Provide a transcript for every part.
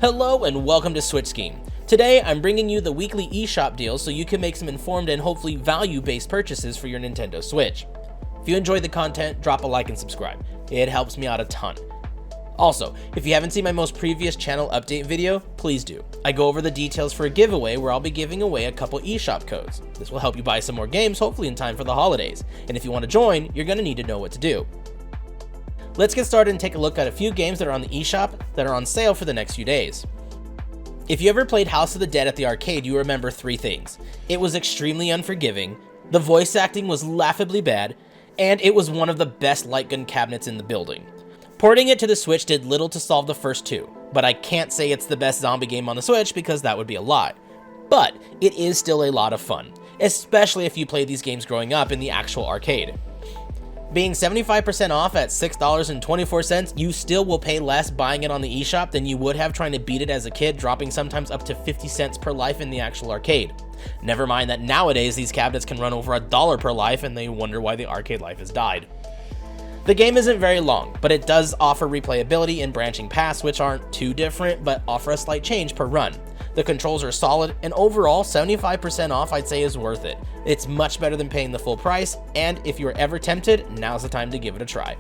Hello and welcome to SwitchScheme. Today I'm bringing you the weekly eShop deals so you can make some informed and hopefully value-based purchases for your Nintendo Switch. If you enjoyed the content, drop a like and subscribe. It helps me out a ton. Also, if you haven't seen my most previous channel update video, please do. I go over the details for a giveaway where I'll be giving away a couple eShop codes. This will help you buy some more games, hopefully in time for the holidays. And if you want to join, you're going to need to know what to do. Let's get started and take a look at a few games that are on the eShop that are on sale for the next few days. If you ever played House of the Dead at the arcade, you remember three things. It was extremely unforgiving, the voice acting was laughably bad, and it was one of the best light gun cabinets in the building. Porting it to the Switch did little to solve the first two, but I can't say it's the best zombie game on the Switch because that would be a lie. But it is still a lot of fun, especially if you played these games growing up in the actual arcade. Being 75% off at $6.24, you still will pay less buying it on the eShop than you would have trying to beat it as a kid, dropping sometimes up to 50 cents per life in the actual arcade. Never mind that nowadays these cabinets can run over $1 per life and they wonder why the arcade life has died. The game isn't very long, but it does offer replayability and branching paths, which aren't too different but offer a slight change per run. The controls are solid, and overall 75% off I'd say is worth it. It's much better than paying the full price, and if you're ever tempted, now's the time to give it a try.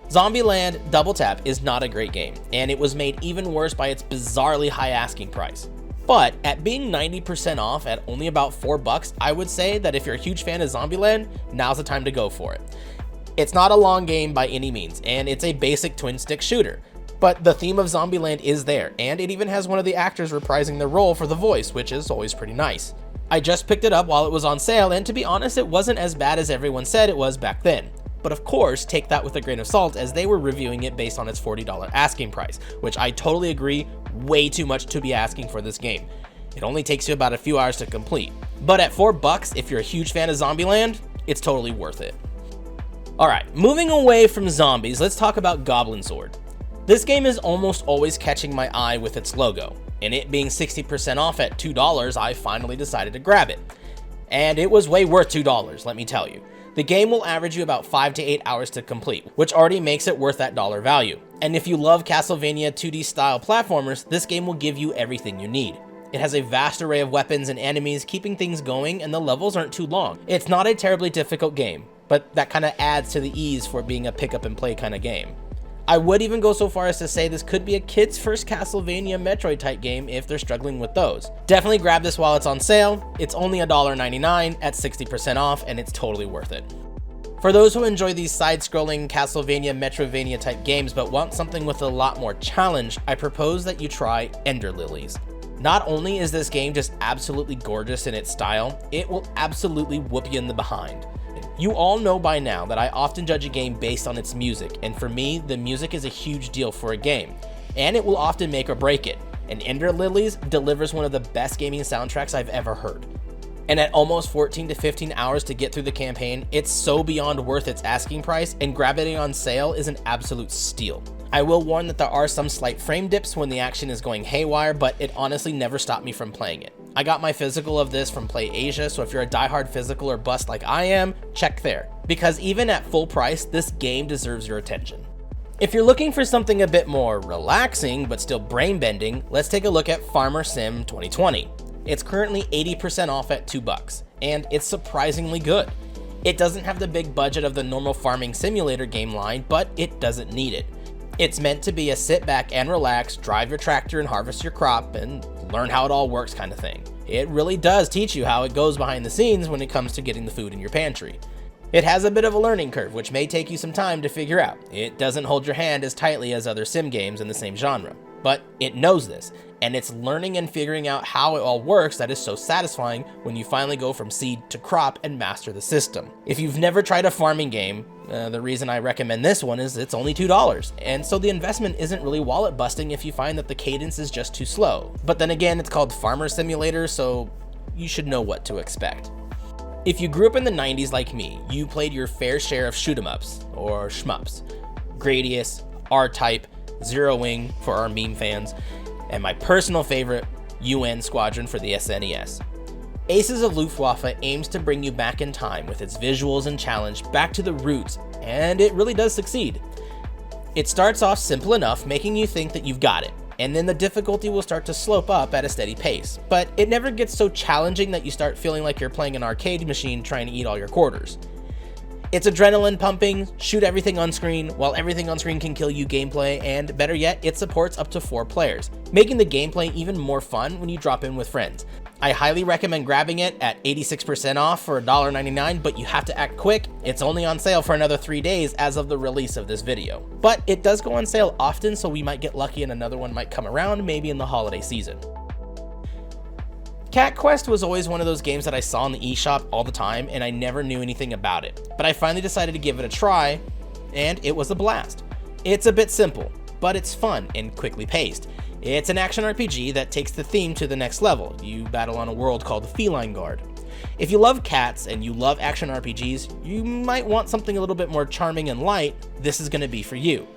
Zombieland Dbl Tap is not a great game, and it was made even worse by its bizarrely high asking price. But at being 90% off at only about $4, I would say that if you're a huge fan of Zombieland, now's the time to go for it. It's not a long game by any means, and it's a basic twin-stick shooter. But the theme of Zombieland is there, and it even has one of the actors reprising their role for the voice, which is always pretty nice. I just picked it up while it was on sale, and to be honest, it wasn't as bad as everyone said it was back then. But of course, take that with a grain of salt as they were reviewing it based on its $40 asking price, which I totally agree, way too much to be asking for this game. It only takes you about a few hours to complete. But at $4, if you're a huge fan of Zombieland, it's totally worth it. Alright, moving away from zombies, let's talk about Goblin Sword. This game is almost always catching my eye with its logo, and it being 60% off at $2, I finally decided to grab it. And it was way worth $2, let me tell you. The game will average you about 5 to 8 hours to complete, which already makes it worth that dollar value. And if you love Castlevania 2D style platformers, this game will give you everything you need. It has a vast array of weapons and enemies, keeping things going, and the levels aren't too long. It's not a terribly difficult game, but that kind of adds to the ease for being a pick up and play kind of game. I would even go so far as to say this could be a kid's first Castlevania Metroid type game if they're struggling with those. Definitely grab this while it's on sale. It's only $1.99 at 60% off, and it's totally worth it. For those who enjoy these side-scrolling Castlevania Metroidvania type games but want something with a lot more challenge, I propose that you try Lilies. Not only is this game just absolutely gorgeous in its style, it will absolutely whoop you in the behind. You all know by now that I often judge a game based on its music, and for me, the music is a huge deal for a game, and it will often make or break it, and Lilies delivers one of the best gaming soundtracks I've ever heard. And at almost 14 to 15 hours to get through the campaign, it's so beyond worth its asking price, and grabbing it on sale is an absolute steal. I will warn that there are some slight frame dips when the action is going haywire, but it honestly never stopped me from playing it. I got my physical of this from Play Asia, so if you're a diehard physical or bust like I am, check there. Because even at full price, this game deserves your attention. If you're looking for something a bit more relaxing, but still brain-bending, let's take a look at Farmer Sim 2020. It's currently 80% off at $2, and it's surprisingly good. It doesn't have the big budget of the normal farming simulator game line, but it doesn't need it. It's meant to be a sit back and relax, drive your tractor and harvest your crop, and learn how it all works kind of thing. It really does teach you how it goes behind the scenes when it comes to getting the food in your pantry. It has a bit of a learning curve, which may take you some time to figure out. It doesn't hold your hand as tightly as other sim games in the same genre, but it knows this, and it's learning and figuring out how it all works that is so satisfying when you finally go from seed to crop and master the system. If you've never tried a farming game, the reason I recommend this one is it's only $2, and so the investment isn't really wallet busting if you find that the cadence is just too slow. But then again, it's called Farmer Simulator, so you should know what to expect. If you grew up in the 90s like me, you played your fair share of shoot-em-ups, or shmups. Gradius, R-Type, Zero Wing for our meme fans, and my personal favorite, UN Squadron for the SNES. Aces of Luftwaffe aims to bring you back in time with its visuals and challenge back to the roots, and it really does succeed. It starts off simple enough, making you think that you've got it, and then the difficulty will start to slope up at a steady pace, but it never gets so challenging that you start feeling like you're playing an arcade machine trying to eat all your quarters. It's adrenaline pumping, shoot everything on screen, while everything on screen can kill you gameplay, and better yet, it supports up to 4 players, making the gameplay even more fun when you drop in with friends. I highly recommend grabbing it at 86% off for $1.99, but you have to act quick. It's only on sale for another 3 days as of the release of this video. But it does go on sale often, so we might get lucky and another one might come around, maybe in the holiday season. Cat Quest was always one of those games that I saw in the eShop all the time, and I never knew anything about it. But I finally decided to give it a try, and it was a blast. It's a bit simple, but it's fun and quickly paced. It's an action RPG that takes the theme to the next level. You battle on a world called the Feline Guard. If you love cats and you love action RPGs, you might want something a little bit more charming and light. This is going to be for you.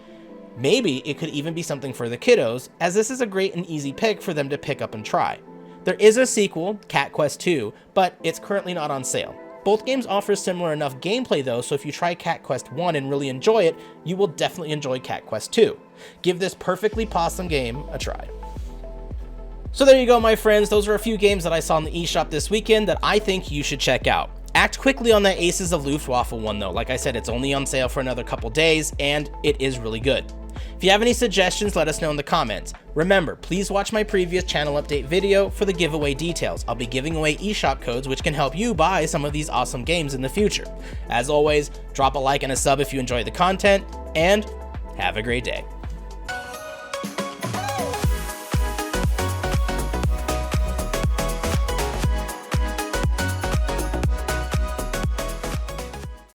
Maybe it could even be something for the kiddos, as this is a great and easy pick for them to pick up and try. There is a sequel, Cat Quest 2, but it's currently not on sale. Both games offer similar enough gameplay though, so if you try Cat Quest 1 and really enjoy it, you will definitely enjoy Cat Quest 2. Give this perfectly pawsome game a try. So there you go, my friends. Those are a few games that I saw in the eShop this weekend that I think you should check out. Act quickly on that Aces of Luftwaffe one though. Like I said, it's only on sale for another couple days, and it is really good. If you have any suggestions, let us know in the comments. Remember, please watch my previous channel update video for the giveaway details. I'll be giving away eShop codes which can help you buy some of these awesome games in the future. As always, drop a like and a sub if you enjoy the content, and have a great day.